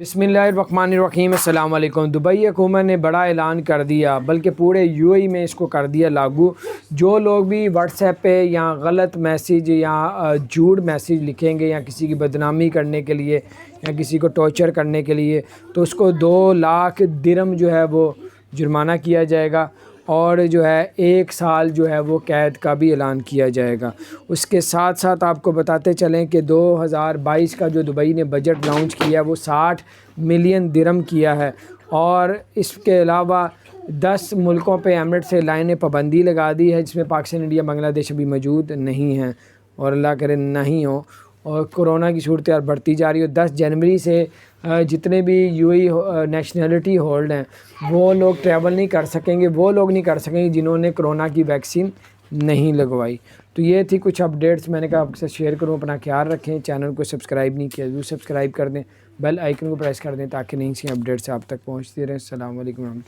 बिस्मिल्लाहिर्रहमानिर्रहीम अस्सलाम वालेकुम। दुबई हुकूमत ने बड़ा ऐलान कर दिया, बल्कि पूरे यूएई में इसको कर दिया लागू। जो लोग भी व्हाट्सएप पे या गलत मैसेज या झूठ मैसेज लिखेंगे या किसी की बदनामी करने के लिए या किसी को टॉर्चर करने के लिए, तो उसको 2 लाख दिरहम जो है वो जुर्माना किया जाएगा और जो है 1 साल जो है वो कैद का भी ऐलान किया जाएगा। उसके साथ साथ आपको बताते चलें कि 2022 का जो दुबई ने बजट लॉन्च किया वो 60 मिलियन दिरहम किया है, और इसके अलावा 10 मुल्कों पे एमिरेट्स एयरलाइन ने पाबंदी लगा दी है, जिसमें पाकिस्तान, इंडिया, बांग्लादेश अभी मौजूद नहीं हैं और अल्लाह करे नहीं हो। और कोरोना की सूरत बढ़ती जा रही है। 10 जनवरी से जितने भी यूएई नेशनलिटी होल्ड हैं वो लोग ट्रैवल नहीं कर सकेंगे, वो लोग नहीं कर सकेंगे जिन्होंने कोरोना की वैक्सीन नहीं लगवाई। तो ये थी कुछ अपडेट्स, मैंने कहा आपके साथ शेयर करूँ। अपना ख्याल रखें, चैनल को सब्सक्राइब नहीं किया, ज़रूर सब्सक्राइब कर दें, बेल आइकन को प्रेस कर दें ताकि नई सी अपडेट्स आप तक पहुँचती रहें। अस्सलाम वालेकुम।